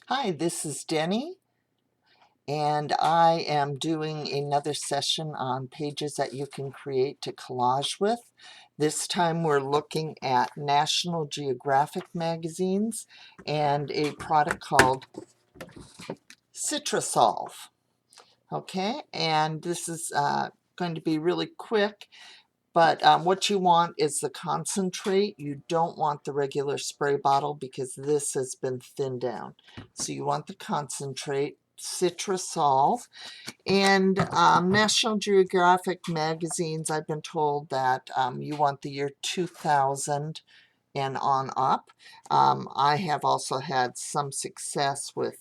Hi, this is Denny, and I am doing another session on pages that you can create to collage with. This time we're looking at National Geographic magazines and a product called Citrasolv. Okay, and this is going to be really quick. But what you want is the concentrate. You don't want the regular spray bottle because this has been thinned down. So you want the concentrate, Citrasolv. And National Geographic magazines, I've been told that you want the year 2000 and on up. I have also had some success with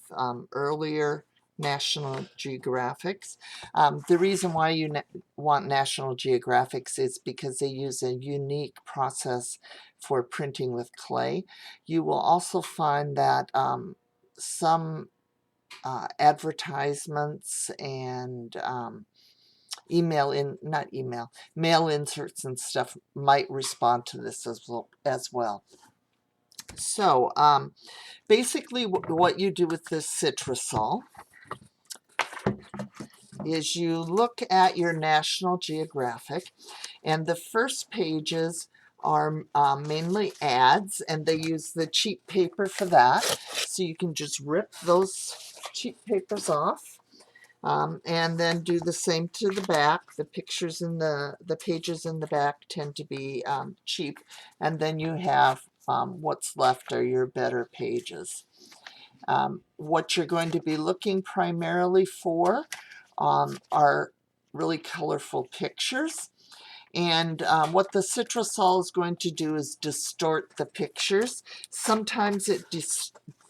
earlier National Geographics. The reason why you want National Geographics is because they use a unique process for printing with clay. You will also find that some advertisements and mail inserts and stuff might respond to this as well. So basically what you do with this Citrasolv is you look at your National Geographic, and the first pages are mainly ads, and they use the cheap paper for that. So you can just rip those cheap papers off. And then do the same to the back. The pictures in the pages in the back tend to be cheap, and then you have what's left are your better pages. What you're going to be looking primarily for are really colorful pictures. And what the Citrasolv is going to do is distort the pictures. Sometimes it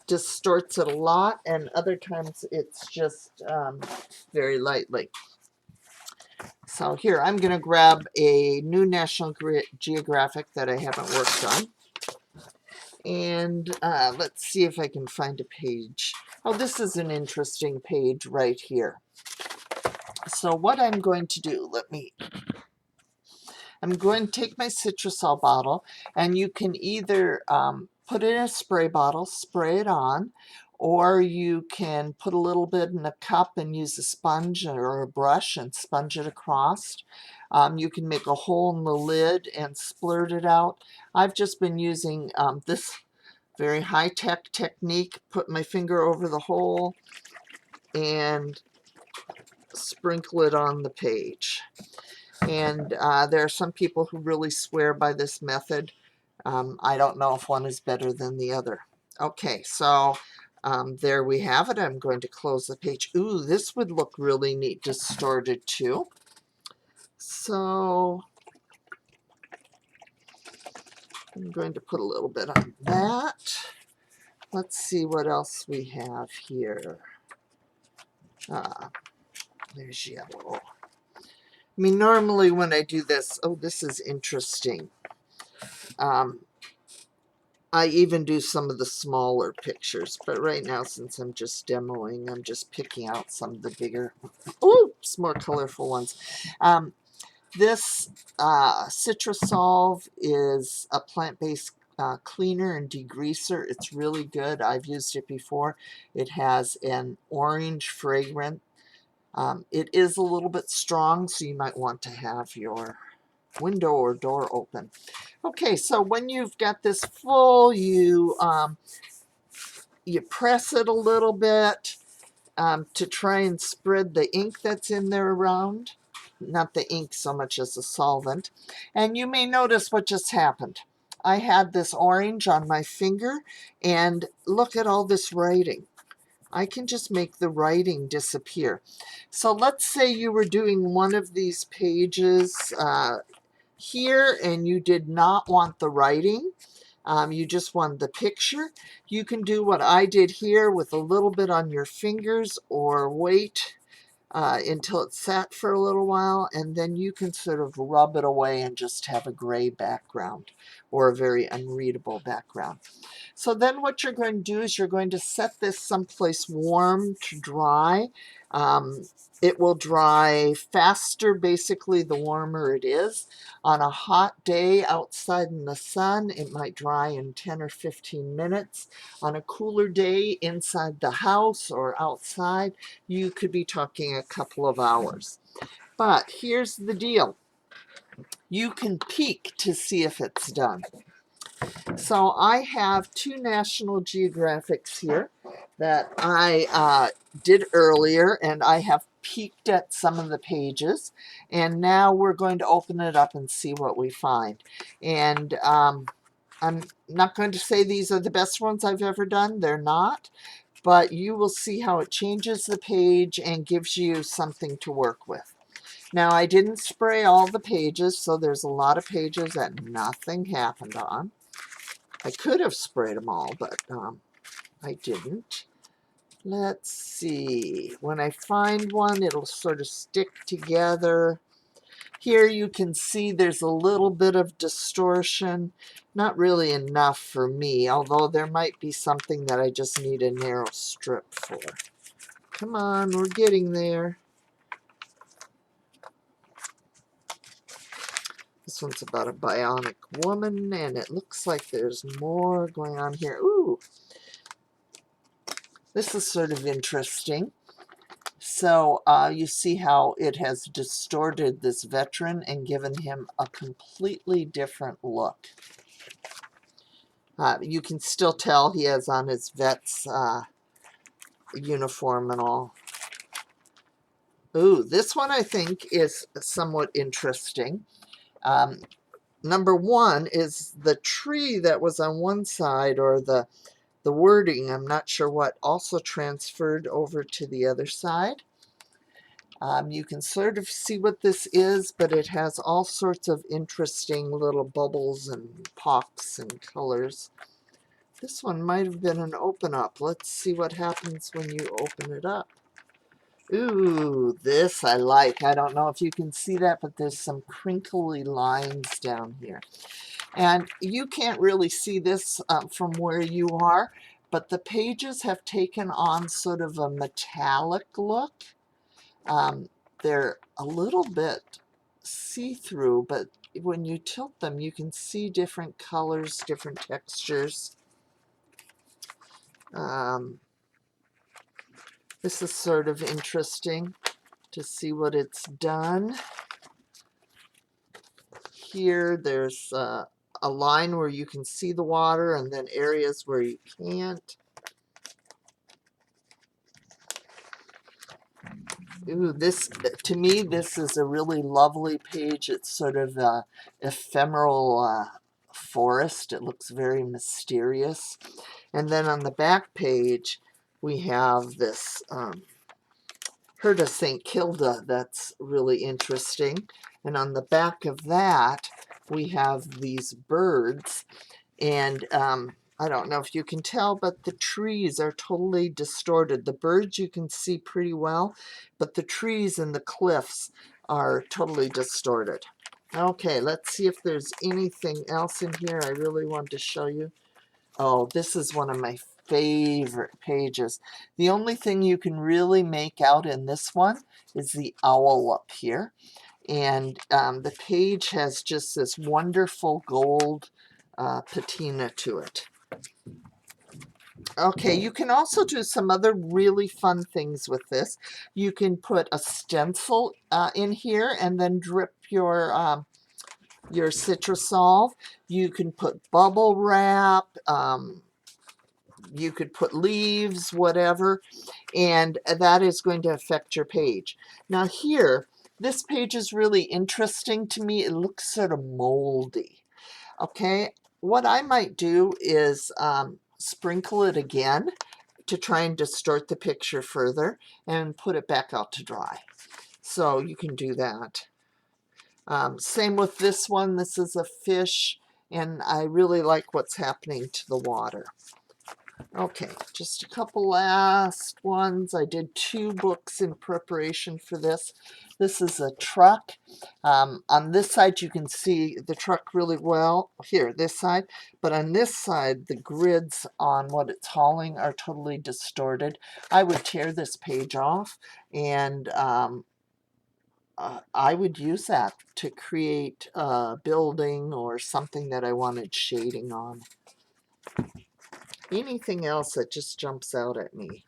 distorts it a lot, and other times it's just very lightly. So here, I'm going to grab a new National Geographic that I haven't worked on. And let's see if I can find a page. Oh, this is an interesting page right here. So what I'm going to do, I'm going to take my Citrasolv bottle, and you can either put it in a spray bottle, spray it on, or you can put a little bit in a cup and use a sponge or a brush and sponge it across. You can make a hole in the lid and splurt it out. I've just been using this very high-tech technique, put my finger over the hole and sprinkle it on the page. And there are some people who really swear by this method. I don't know if one is better than the other. Okay, so there we have it. I'm going to close the page. Ooh, this would look really neat distorted too. So I'm going to put a little bit on that. Let's see what else we have here. There's yellow. I mean, normally when I do this, oh, this is interesting. I even do some of the smaller pictures, but right now, since I'm just demoing, I'm just picking out some of the bigger, oops, more colorful ones. This Citrasolv is a plant-based cleaner and degreaser. It's really good. I've used it before. It has an orange fragrance. It is a little bit strong, so you might want to have your window or door open. Okay, so when you've got this full, you press it a little bit to try and spread the ink that's in there around. Not the ink so much as the solvent. And you may notice what just happened. I had this orange on my finger, and look at all this writing. I can just make the writing disappear. So let's say you were doing one of these pages here and you did not want the writing. You just wanted the picture. You can do what I did here with a little bit on your fingers, or wait until it sat for a little while, and then you can sort of rub it away and just have a gray background. or a very unreadable background. So then what you're going to do is you're going to set this someplace warm to dry. It will dry faster, basically, the warmer it is. On a hot day outside in the sun, it might dry in 10 or 15 minutes. On a cooler day inside the house or outside, you could be talking a couple of hours. But here's the deal. You can peek to see if it's done. So I have two National Geographics here that I did earlier, and I have peeked at some of the pages, and now we're going to open it up and see what we find. And I'm not going to say these are the best ones I've ever done. They're not, but you will see how it changes the page and gives you something to work with. Now, I didn't spray all the pages, so there's a lot of pages that nothing happened on. I could have sprayed them all, but I didn't. Let's see. When I find one, it'll sort of stick together. Here you can see there's a little bit of distortion. Not really enough for me, although there might be something that I just need a narrow strip for. Come on, we're getting there. This one's about a bionic woman, and it looks like there's more going on here. Ooh, this is sort of interesting. So you see how it has distorted this veteran and given him a completely different look. You can still tell he has on his vet's uniform and all. Ooh, this one I think is somewhat interesting. Number one is the tree that was on one side, or the wording, I'm not sure what, also transferred over to the other side. You can sort of see what this is, but it has all sorts of interesting little bubbles and pops and colors. This one might have been an open up. Let's see what happens when you open it up. Ooh, this I like. I don't know if you can see that, but there's some crinkly lines down here. And you can't really see this from where you are, but the pages have taken on sort of a metallic look. They're a little bit see-through, but when you tilt them, you can see different colors, different textures. This is sort of interesting to see what it's done. Here, there's a line where you can see the water, and then areas where you can't. Ooh, this, to me, this is a really lovely page. It's sort of a ephemeral forest. It looks very mysterious. And then on the back page, we have this Herd of St. Kilda that's really interesting. And on the back of that, we have these birds. And I don't know if you can tell, but the trees are totally distorted. The birds you can see pretty well, but the trees and the cliffs are totally distorted. Okay, let's see if there's anything else in here I really want to show you. Oh, this is one of my favorite pages. The only thing you can really make out in this one is the owl up here. And the page has just this wonderful gold patina to it. Okay, you can also do some other really fun things with this. You can put a stencil in here and then drip your Citrasolv. You can put bubble wrap. You could put leaves, whatever, and that is going to affect your page. Now here, this page is really interesting to me. It looks sort of moldy. Okay, what I might do is sprinkle it again to try and distort the picture further and put it back out to dry. So you can do that. Same with this one. This is a fish, and I really like what's happening to the water. Okay, just a couple last ones. I did 2 books in preparation for this. This is a truck. On this side, you can see the truck really well. Here, this side. But on this side, the grids on what it's hauling are totally distorted. I would tear this page off, and I would use that to create a building or something that I wanted shading on. Anything else that just jumps out at me?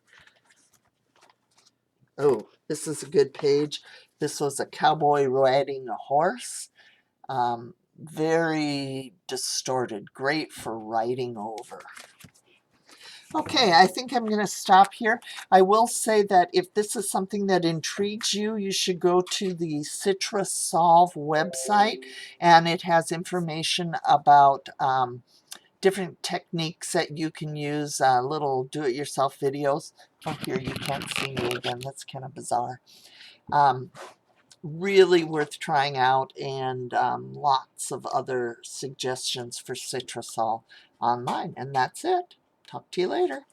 Oh, this is a good page. This was a cowboy riding a horse. Very distorted, great for writing over. Okay, I think I'm going to stop here. I will say that if this is something that intrigues you, you should go to the Citrasolv website, and it has information about different techniques that you can use, little do-it-yourself videos. Oh, here, you can't see me again. That's kind of bizarre. Really worth trying out, and lots of other suggestions for Citrasolv online. And that's it. Talk to you later.